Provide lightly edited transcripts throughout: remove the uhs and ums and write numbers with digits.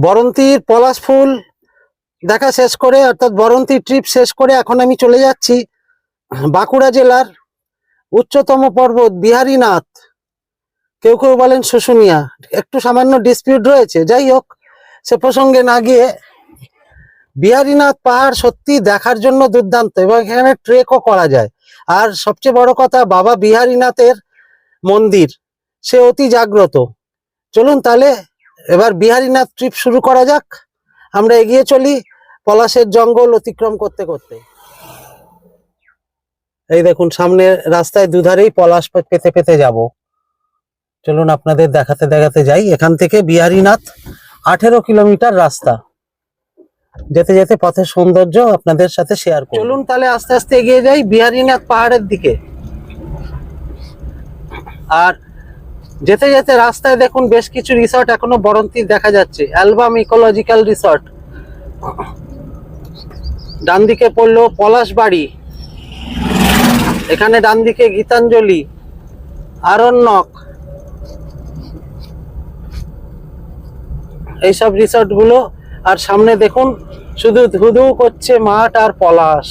বরন্তির পলাশ ফুল দেখা শেষ করে, অর্থাৎ বরন্তির ট্রিপ শেষ করে এখন আমি চলে যাচ্ছি বাঁকুড়া জেলার উচ্চতম পর্বত বিহারীনাথ, কেউ কেউ বলেন শুশুনিয়া, একটু সামান্য ডিসপিউট রয়েছে, যাই হোক সে প্রসঙ্গে না গিয়ে বিহারীনাথ পাহাড় সত্যি দেখার জন্য দুর্দান্ত এবং এখানে ট্রেকও করা যায়। আর সবচেয়ে বড় কথা, বাবা বিহারীনাথের মন্দির সে অতি জাগ্রত। চলুন তাহলে এবার বিহারীনাথ ট্রিপ শুরু করা যাক। আমরা এগিয়ে চলি পলাশের জঙ্গল অতিক্রম করতে করতে। এই দেখুন সামনে রাস্তায় দুধারেই পলাশ পেতে পেতে যাব। চলুন আপনাদের দেখাতে দেখাতে যাই। এখান থেকে বিহারীনাথ 18 কিলোমিটার রাস্তা। যেতে যেতে পথের সৌন্দর্য আপনাদের সাথে শেয়ার করব। চলুন তাহলে আস্তে আস্তে এগিয়ে যাই বিহারীনাথ পাহাড়ের দিকে। আর যেতে যেতে রাস্তায় দেখুন বেশ কিছু রিসর্ট এখনো বরন্তির দেখা যাচ্ছে। অ্যালবাম ইকোলজিক্যাল রিসর্ট, ডান দিকে পড়লো পলাশ বাড়ি, এখানে ডান দিকে গীতাঞ্জলি, আরণ্যক, এইসব রিসর্ট গুলো। আর সামনে দেখুন শুধু ধুধু করছে মাঠ আর পলাশ,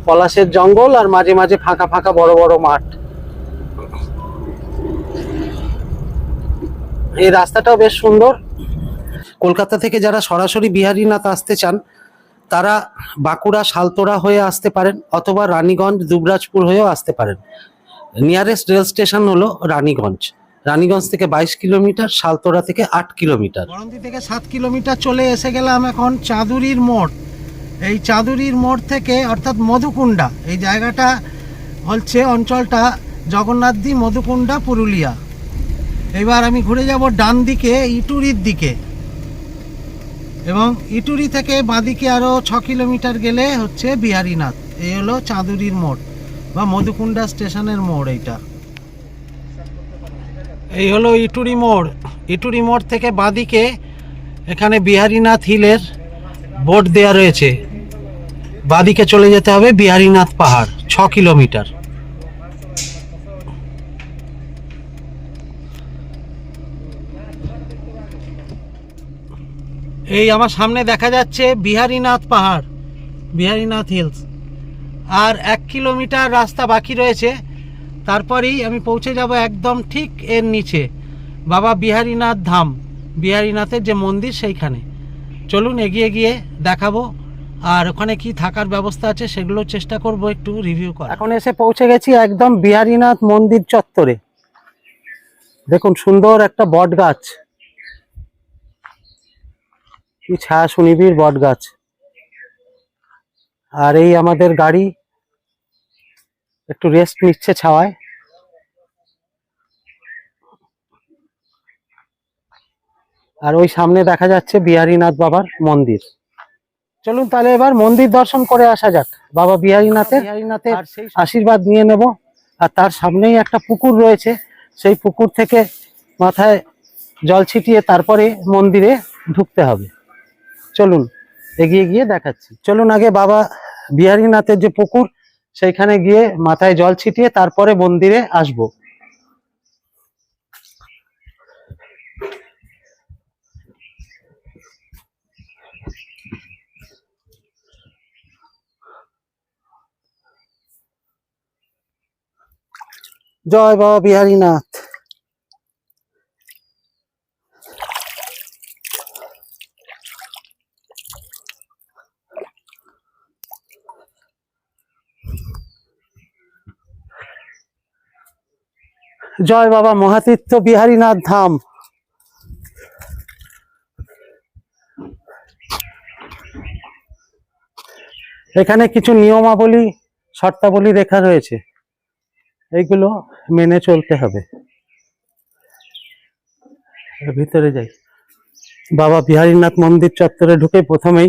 পলাশের জঙ্গল, আর মাঝে মাঝে ফাঁকা ফাঁকা বড় বড় মাঠ। এই রাস্তাটাও বেশ সুন্দর। কলকাতা থেকে যারা সরাসরি বিহারীনাথ আসতে চান তারা বাঁকুড়া শালতোড়া হয়ে আসতে পারেন, অথবা রানীগঞ্জ দুবরাজপুর হয়েও আসতে পারেন। নিয়ারেস্ট রেল স্টেশন হলো রানীগঞ্জ। রানীগঞ্জ থেকে 22 কিলোমিটার, শালতোড়া থেকে 8 কিলোমিটার। বরন্তি থেকে 7 কিলোমিটার চলে এসে গেলাম এখন চাঁদুরির মোড়। এই চাঁদুরির মোড় থেকে অর্থাৎ মধুকুণ্ডা, এই জায়গাটা হচ্ছে অঞ্চলটা জগন্নাথদি মধুকুণ্ডা পুরুলিয়া। এবার আমি ঘুরে যাব ডান দিকে ইটুরির দিকে, এবং ইটুরি থেকে বাঁদিকে আরও 6 কিলোমিটার গেলে হচ্ছে বিহারীনাথ। এই হলো চাঁদুরির মোড় বা মধুকুণ্ডা স্টেশনের মোড়। এই হলো ইটুরি মোড়। ইটুরি মোড় থেকে বাঁদিকে এখানে বিহারীনাথ হিলের বোর্ড দেওয়া রয়েছে। বাঁদিকে চলে যেতে হবে বিহারীনাথ পাহাড়, 6 কিলোমিটার। এই আমার সামনে দেখা যাচ্ছে বিহারীনাথ পাহাড়, বিহারীনাথ হিলস। আর 1 কিলোমিটার রাস্তা বাকি রয়েছে, তারপরেই আমি পৌঁছে যাব একদম ঠিক এর নিচে বাবা বিহারীনাথ ধাম, বিহারীনাথের যে মন্দির সেইখানে। চলুন এগিয়ে গিয়ে দেখাবো, আর ওখানে কি থাকার ব্যবস্থা আছে সেগুলো চেষ্টা করব একটু রিভিউ করা। এখন এসে পৌঁছে গেছি একদম বিহারীনাথ মন্দির চত্বরে। দেখুন সুন্দর একটা বট গাছ, কি ছায়া সুনিবিড় বট গাছ। আর এই আমাদের গাড়ি একটু রেস্ট নিচ্ছে ছাওয়ায়। আর ওই সামনে দেখা যাচ্ছে বিহারীনাথ বাবার মন্দির। চলুন তাহলে এবার মন্দির দর্শন করে আসা যাক, বাবা বিহারীনাথের আশীর্বাদ নিয়ে নেব। আর তার সামনেই একটা পুকুর রয়েছে, সেই পুকুর থেকে মাথায় জল ছিটিয়ে তারপরে মন্দিরে ঢুকতে হবে। চলুন এগিয়ে গিয়ে দেখাচ্ছি। চলুন আগে বাবা বিহারীনাথের যে পুকুর সেইখানে গিয়ে মাথায় জল ছিটিয়ে তারপরে মন্দিরে আসবো। জয় বাবা বিহারীনাথ। জয় বাবা মহাতীর্থ বিহারীনাথ ধাম। এখানে কিছু নিয়মাবলী শর্তাবলী লেখা রয়েছে, এইগুলো মেনে চলতে হবে। ভিতরে যাই। বাবা বিহারীনাথ মন্দির চত্বরে ঢুকে প্রথমেই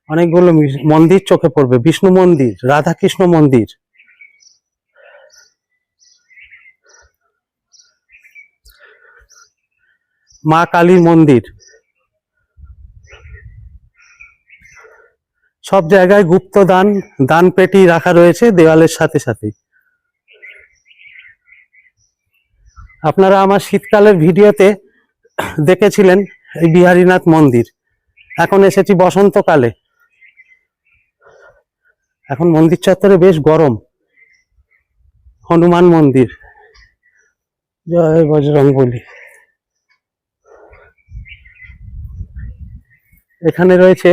অনেকগুলো মন্দির চোখে পড়বে। বিষ্ণু মন্দির, রাধাকৃষ্ণ মন্দির, মা কালীর মন্দির। সব জায়গায় গুপ্ত দান পেটি রাখা রয়েছে দেওয়ালের সাথে সাথে। আপনারা আমার শীতকালের ভিডিওতে দেখেছিলেন এই বিহারীনাথ মন্দির, এখন এসেছি বসন্তকালে, এখন মন্দির চত্বরে বেশ গরম। হনুমান মন্দির, জয় বজরংবলী। এখানে রয়েছে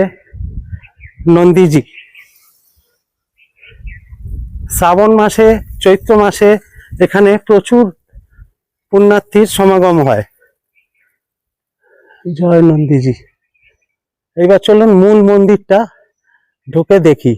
নন্দীজি। শ্রাবণ মাসে, চৈত্র মাসে এখানে প্রচুর পুণ্যার্থীর সমাগম হয়। জয় নন্দীজি। এইবার চলুন মূল মন্দিরটা ঢুকে দেখি।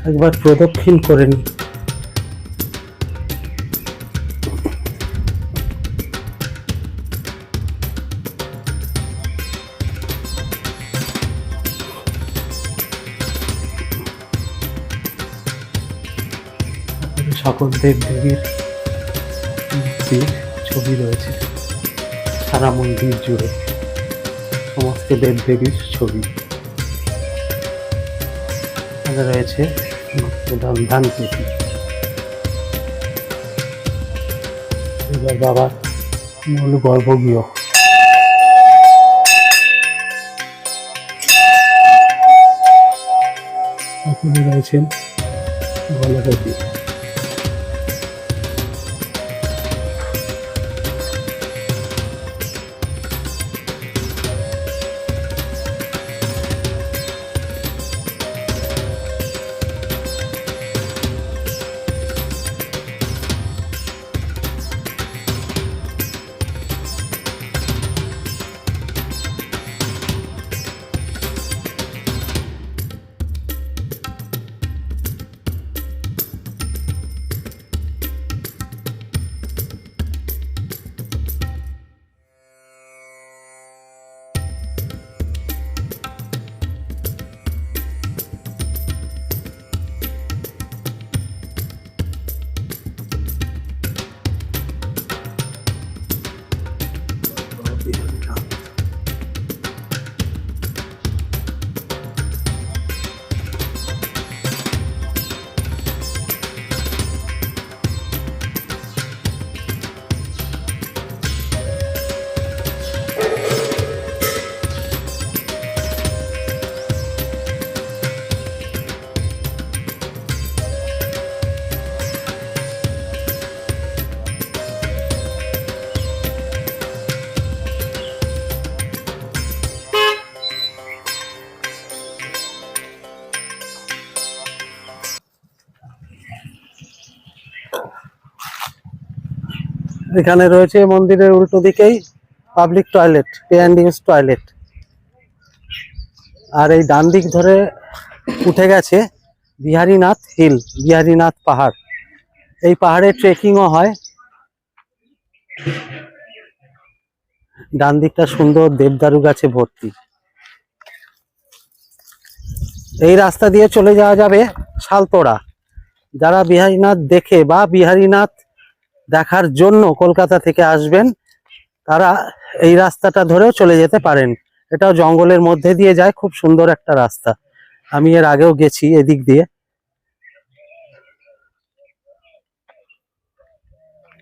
একবার প্রদক্ষিণ করে নি। সকল দেব দেবীর মূর্তির ছবি রয়েছে সারা মন্দির জুড়ে, সমস্ত দেব দেবীর ছবি রয়েছে। ধান পেটি, এবার বাবার মূল গর্ভগৃহ। ওখানে রয়েছেন গণপতি। এখানে রয়েছে মন্দিরের উল্টো দিকেই public toilet, pay and use toilet. আর এই ডান দিক ধরে উঠে গেছে বিহারীনাথ হিল, বিহারীনাথ পাহাড়। এই পাহাড়ে ট্রেকিংও হয়। ডান দিকটা সুন্দর দেবদারু গাছে ভর্তি। এই রাস্তা দিয়ে চলে যাওয়া যাবে শালতোড়া। যারা বিহারীনাথ দেখে বা বিহারীনাথ দেখার জন্য কলকাতা থেকে আসবেন, তারা এই রাস্তাটা ধরেও চলে যেতে পারেন। এটাও জঙ্গলের মধ্যে দিয়ে যায়, খুব সুন্দর একটা রাস্তা। আমি এর আগেও গেছি এদিক দিয়ে।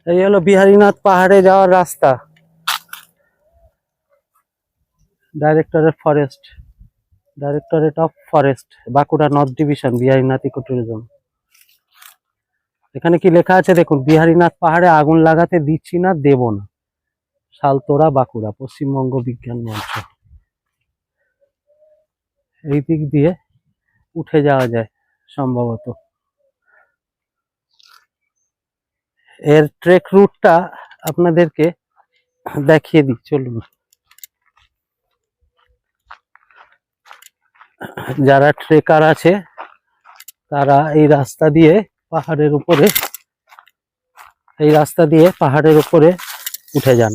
এই হলো বিহারীনাথ পাহাড়ে যাওয়ার রাস্তা। Directorate of forest, Bankura north division, Biharinath eco tourism. এখানে কি লেখা আছে দেখুন, বিহারীনাথ পাহাড়ে আগুন লাগাতে দিচ্ছি না, দেব না। শালতোড়া, বাঁকুড়া, পশ্চিমবঙ্গ বিজ্ঞান মঞ্চ। এই দিক দিয়ে উঠে যাওয়া যায় সম্ভবত। এর ট্রেক রুটটা আপনাদেরকে দেখিয়ে দিই, চলুন। যারা ট্রেকার আছে তারা এই রাস্তা দিয়ে পাহাড়ের উপরে উঠে যান।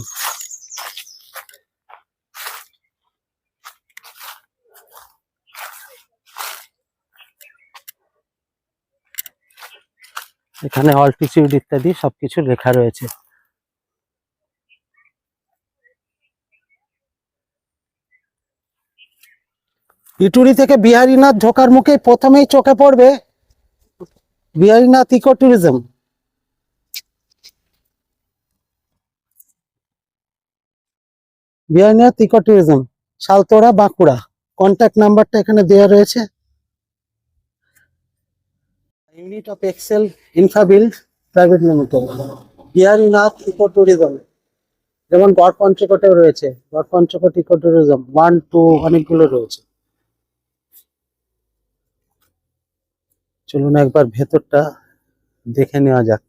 এখানে অল্টিটিউড ইত্যাদি সবকিছু লেখা রয়েছে। ইটুরি থেকে বিহারীনাথ ঢোকার মুখে প্রথমেই চোখে পড়বে Biharinath eco tourism. Biharinath eco tourism, Saltora, Bankura. Contact নাম্বারটা এখানে দেওয়া রয়েছে। Unit of Excel Infrabuild private limited, Biharinath eco tourism. যেমন গড় পঞ্চকোটেও রয়েছে, গড় পঞ্চকোট ইকো ট্যুরিজম 1, 2 অনেকগুলো রয়েছে। চলুন একবার ভেতরটা দেখে নেওয়া যাক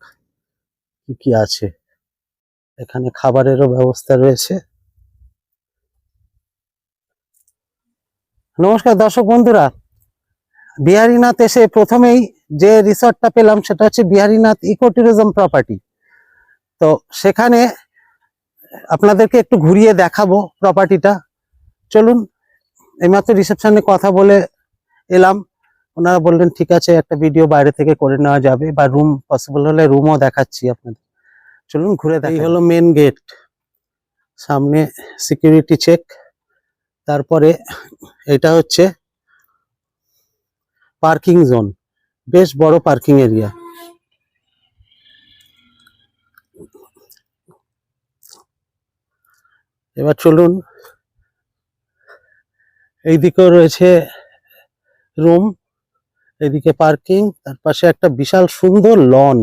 কি কি আছে। এখানে খাবারেরও ব্যবস্থা রয়েছে। নমস্কার দর্শক বন্ধুরা, বিহারীনাথ এসে প্রথমেই যে রিসর্টটা পেলাম সেটা হচ্ছে বিহারীনাথ ইকো ট্যুরিজম প্রপার্টি। তো সেখানে আপনাদেরকে একটু ঘুরিয়ে দেখাবো প্রপার্টিটা। চলুন, এইমাত্র রিসেপশনে কথা বলে এলাম, ওনারা বললেন ঠিক আছে একটা ভিডিও বাইরে থেকে করে নেওয়া যাবে, বা রুম পসিবল হলে রুমও দেখাচ্ছি আপনাদের। চলুন ঘুরে দেখাই। এই হলো মেন গেট, সামনে সিকিউরিটি চেক। তারপরে এটা হচ্ছে পার্কিং জোন, বেশ বড় পার্কিং এরিয়া। এবার চলুন, এইদিকেও রয়েছে রুম, এদিকে পার্কিং, তার পাশে একটা বিশাল সুন্দর লন,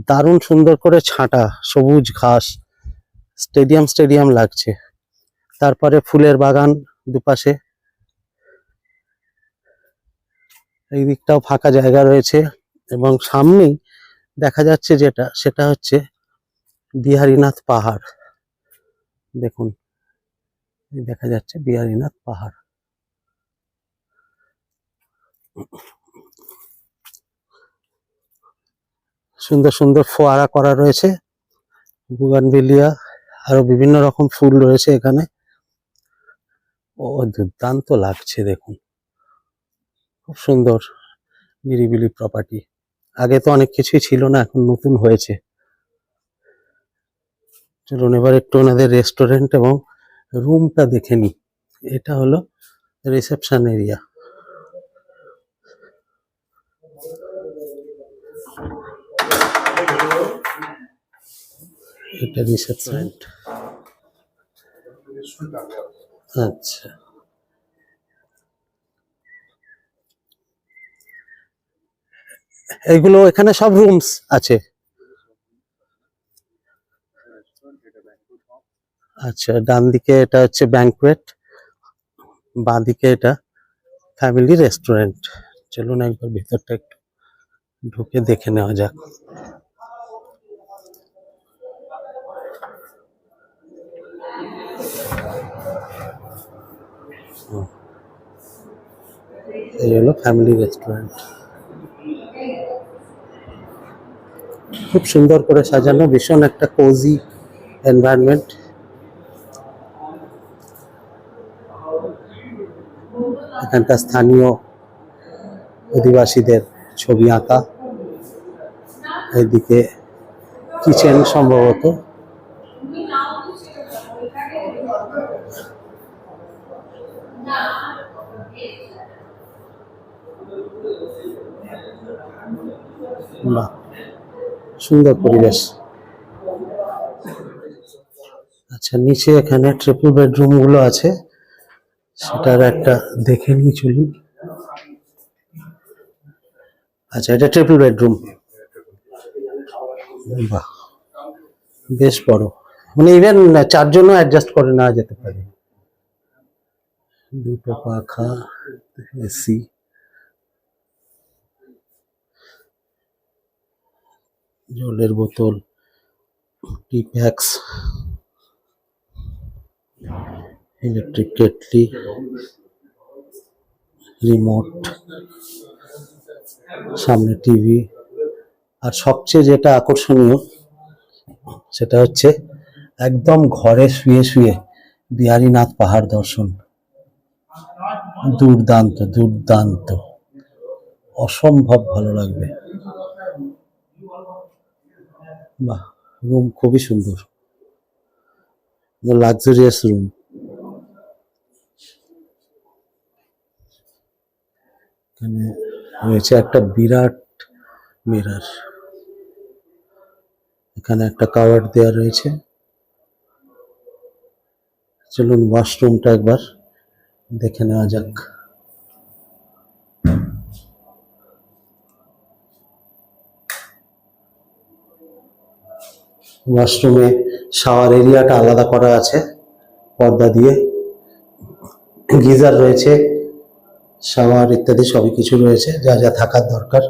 দারুণ সুন্দর করে ছাঁটা সবুজ ঘাস, স্টেডিয়াম স্টেডিয়াম লাগছে। তারপরে ফুলের বাগান দুপাশে, এই দিকটাও ফাঁকা জায়গা রয়েছে। এবং সামনেই দেখা যাচ্ছে যেটা, সেটা হচ্ছে বিহারীনাথ পাহাড়। দেখুন, দেখা যাচ্ছে বিহারীনাথ পাহাড়। সুন্দর সুন্দর ফোয়ারা করা রয়েছে, বুগানভিলিয়া, আরো বিভিন্ন রকম ফুল রয়েছে এখানে। ও দুর্দান্ত লাগছে, দেখুন খুব সুন্দর নিরিবিলি প্রপার্টি। আগে তো অনেক কিছুই ছিল না, এখন নতুন হয়েছে। চলুন এবার একটু ওনাদের রেস্টুরেন্ট এবং রুমটা দেখে নিই। এটা হলো রিসেপশন এরিয়া। এটা রিসেপশন। আচ্ছা, এগুলো এখানে সব রুমস আছে। আচ্ছা, ডান দিকে এটা হচ্ছে ব্যাংকুয়েট, বাঁ দিকে এটা ফ্যামিলি রেস্টুরেন্ট। চলুন একবার ভিতরটা একটু ঢুকে দেখে নেওয়া যাক। এই হলো ফ্যামিলি রেস্টুরেন্ট, খুব সুন্দর করে সাজানো, ভীষণ একটা কোজি এনভায়রনমেন্ট। এখানকার স্থানীয় অধিবাসীদের ছবি আঁকা। এইদিকে কিচেন সম্ভবত। বাহ, সুন্দর পরিবেশ। আচ্ছা, নিচে এখানে ট্রিপল বেডরুম গুলো আছে, সেটার একটা দেখে নিয়ে চলুন। আচ্ছা, এটা ট্রিপল বেডরুম। বাহ, বেশ বড়, মানে ইভেন 4 জনও অ্যাডজাস্ট করে নেওয়া যেতে পারে। দুটো পাখা, এসি, জলের বোতল, টি প্যাক্স, ইলেকট্রিক কেটলি, রিমোট, সামনে টিভি। আর সবচেয়ে যেটা আকর্ষণীয় সেটা হচ্ছে একদম ঘরে শুয়ে শুয়ে বিহারীনাথ পাহাড় দর্শন। দুর্দান্ত দুর্দান্ত, অসম্ভব ভালো লাগবে। বাহ, রুম খুবই সুন্দর, লাক্সারিয়াস রুম। এখানে রয়েছে একটা বিরাট মিরর, এখানে একটা কাভার দেওয়া রয়েছে। চলুন ওয়াশরুমটা একবার দেখে নেওয়া যাক। ওয়াশরুমে শাওয়ার এরিয়াটা আলাদা করা আছে পর্দা দিয়ে, গিজার রয়েছে, শাওয়ার ইত্যাদি সবই কিছু রয়েছে যা যা থাকার দরকার।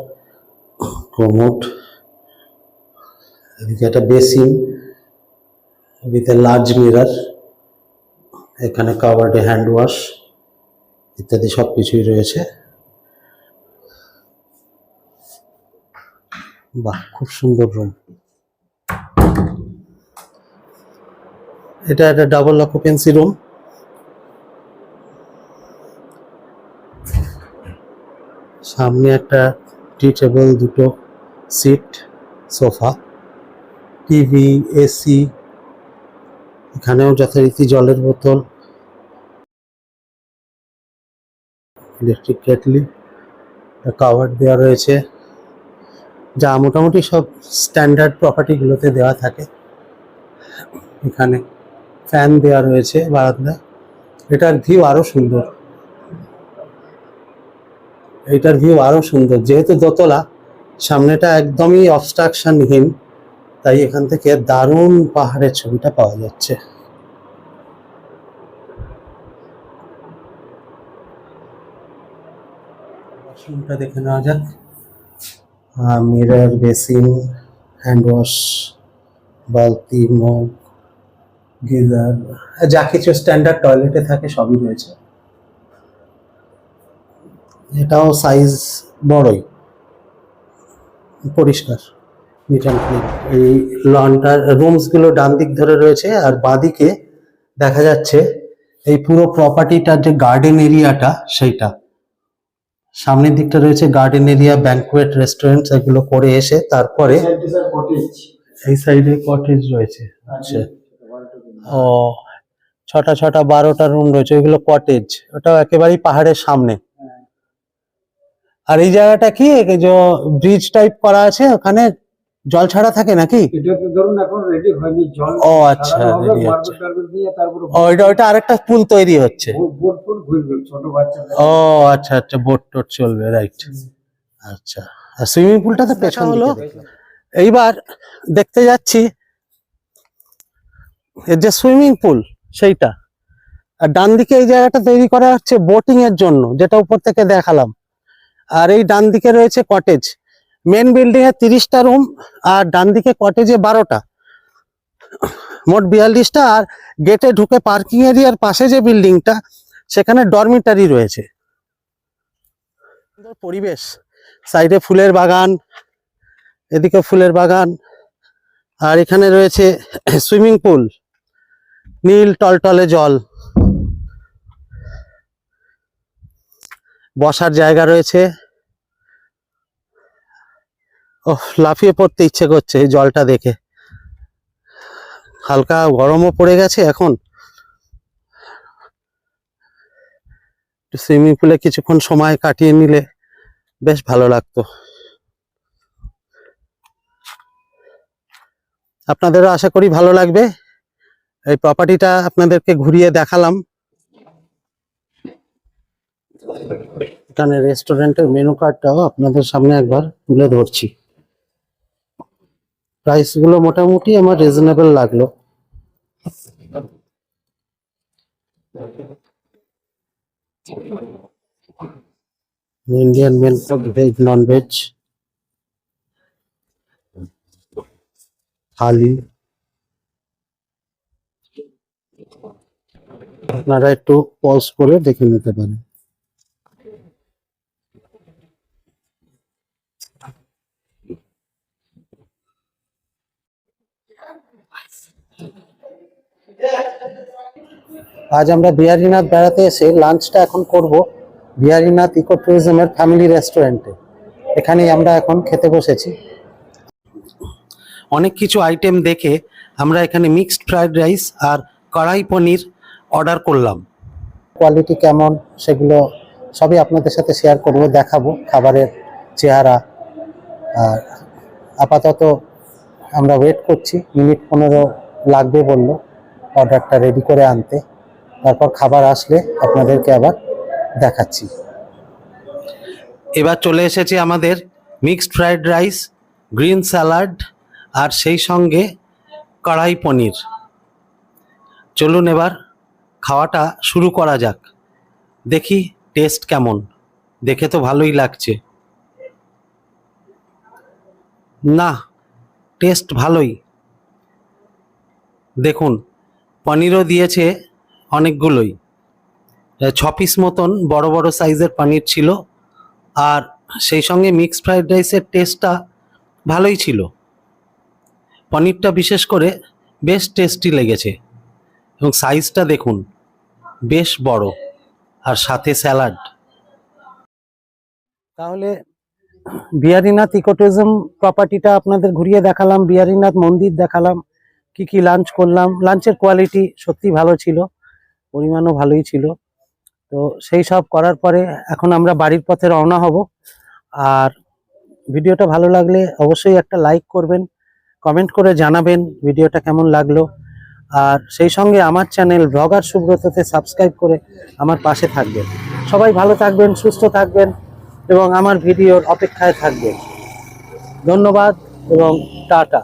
কোমোড, এদিকে একটা basin with a large mirror, এখানে কাভার্ডে হ্যান্ড ওয়াশ ইত্যাদি সব কিছুই রয়েছে। বাহ, খুব সুন্দর রুম। এটা একটা ডাবল অকুপেন্সি রুম। সামনে একটা টি টেবিল, দুটো সিট, সোফা, টিভি, এসি, এখানেও যথারীতি জলের বোতল, ইলেকট্রিক কেটলি, কাভার দেওয়া রয়েছে যা মোটামুটি সব স্ট্যান্ডার্ড প্রপার্টিগুলোতে দেওয়া থাকে। এখানে ফ্যান দেওয়া রয়েছে বারান্দায়। এটার ভিউ আরো সুন্দর, এটার ভিউ আরো সুন্দর যেহেতু দোতলা, সামনেটা একদমই অবস্ট্রাকশনহীন, তাই এখান থেকে দারুণ পাহাড়ের ছবিটা পাওয়া যাচ্ছে। ওয়াশরুমটা দেখে নেওয়া যাক। মিরর, বেসিন, হ্যান্ড ওয়াশ, বালতি, মগ, গিজার, যা কিছু স্ট্যান্ডার্ড টয়লেটে থাকে সবই রয়েছে। এটাও সাইজ বড়ই, পরিষ্কার, নিট অ্যান্ড ক্লিন। এই লনটার রুমসগুলো ডান দিক ধরে রয়েছে, আর বাঁদিকে দেখা যাচ্ছে এই পুরো প্রপার্টিটার যে গার্ডেন এরিয়াটা সেইটা। সামনের দিকটা রয়েছে গার্ডেন এরিয়া, ব্যাংকুয়েট, রেস্টুরেন্ট, এগুলো করে এসে তারপরে এই সাইডে কটেজ রয়েছে। আচ্ছা, ও 6টা 6টা 12টা রুম রয়েছে, ওইগুলো কটেজ। ওটাও একেবারেই পাহাড়ের সামনে। আর এই জায়গাটা কি, এই যে ব্রিজ টাইপ করা আছে, ওখানে জল ছাড়া থাকে নাকি? এটাতে ধরুন এখন রেডি হয়নি, জল ও আচ্ছা, রেডি হচ্ছে। মার্বেল দিয়ে তারপর ওইটা আরেকটা পুল তৈরি হচ্ছে। বোট বোট ঘুরবে ছোট বাচ্চাদের। ও আচ্ছা আচ্ছা, বোট টোট চলবে, রাইট। আচ্ছা, আর সুইমিং পুলটা তো পেছন হলো। এইবার দেখতে যাচ্ছি এর যে সুইমিং পুল সেইটা, আর ডান দিকে এই জায়গাটা তৈরি করা হচ্ছে বোটিং এর জন্য, যেটা উপর থেকে দেখালাম। আর এই ডান দিকে রয়েছে কটেজ। মেন বিল্ডিং এ 30টা রুম, আর ডান দিকে কটেজে 12টা, মোট 42টা। আর গেটে ঢুকে পার্কিং এরিয়ার পাশে যে বিল্ডিংটা, সেখানে ডরমিটারি রয়েছে। পরিবেশ, সাইডে ফুলের বাগান, এদিকে ফুলের বাগান, আর এখানে রয়েছে সুইমিং পুল, নীল টলটলে জল, বসার জায়গা রয়েছে। ওহ, লাফিয়ে পড়তে ইচ্ছে করছে এই জলটা দেখে। হালকা গরমও পড়ে গেছে এখন। সুইমিং পুলে কিছুক্ষণ সময় কাটিয়ে নিলে বেশ ভালো লাগতো। আপনাদেরও আশা করি ভালো লাগবে। এই প্রপার্টিটা আপনাদেরকে ঘুরিয়ে দেখালাম। এখানে রেস্টুরেন্টের মেনু কার্ডটাও আপনাদের সামনে একবার তুলে ধরছি। প্রাইস গুলো মোটামুটি আমার রিজনেবল লাগলো। Indian menu, veg, non veg, thali. আপনারা একটু পজ করে দেখে নিতে পারেন। আজ আমরা বিহারীনাথ বেড়াতে এসে লাঞ্চটা এখন করব বিহারীনাথ ইকো ট্যুরিজমের ফ্যামিলি রেস্টুরেন্টে। এখানেই আমরা এখন খেতে বসেছি। অনেক কিছু আইটেম দেখে আমরা এখানে মিক্সড ফ্রাইড রাইস আর কড়াই পনির অর্ডার করলাম। কোয়ালিটি কেমন সেগুলো সবই আপনাদের সাথে শেয়ার করব, দেখাবো খাবারের চেহারা। আর আপাতত আমরা ওয়েট করছি, মিনিট 15 লাগবে বললো অর্ডারটা রেডি করে আনতে। তারপর খাবার আসলে আপনাদেরকে আবার দেখাচ্ছি। এবার চলে এসেছে আমাদের mixed fried rice, green salad আর সেই সঙ্গে কড়াই পনির। চলুন এবার খাওয়াটা শুরু করা যাক, দেখি টেস্ট কেমন। দেখে তো ভালোই লাগছে, না টেস্ট ভালোই। দেখুন পনিরও দিয়েছে অনেকগুলোই, 6 পিস মতন বড় বড় সাইজের পনির ছিল। আর সেই সঙ্গে মিক্সড ফ্রাইড রাইসের টেস্টটা ভালোই ছিল। পনিরটা বিশেষ করে বেশ টেস্টি লেগেছে এবং সাইজটা দেখুন বেশ বড়, আর সাথে স্যালাড। তাহলে বিহারীনাথ ইকোটুরিজম প্রপার্টিটা আপনাদের ঘুরিয়ে দেখালাম, বিহারীনাথ মন্দির দেখালাম, কি কি লাঞ্চ করলাম। লাঞ্চের কোয়ালিটি সত্যি ভালো ছিল, পরিমাণও ভালোই ছিল। তো সেই সব করার পরে এখন আমরা বাড়ির পথে রওনা হব। আর ভিডিওটা ভালো লাগলে অবশ্যই একটা লাইক করবেন, কমেন্ট করে জানাবেন ভিডিওটা কেমন লাগলো। আর সেই সঙ্গে আমার চ্যানেল ব্লগার সুব্রততে সাবস্ক্রাইব করে আমার পাশে থাকবেন। সবাই ভালো থাকবেন, সুস্থ থাকবেন এবং আমার ভিডিওর অপেক্ষায় থাকবেন। ধন্যবাদ এবং টাটা।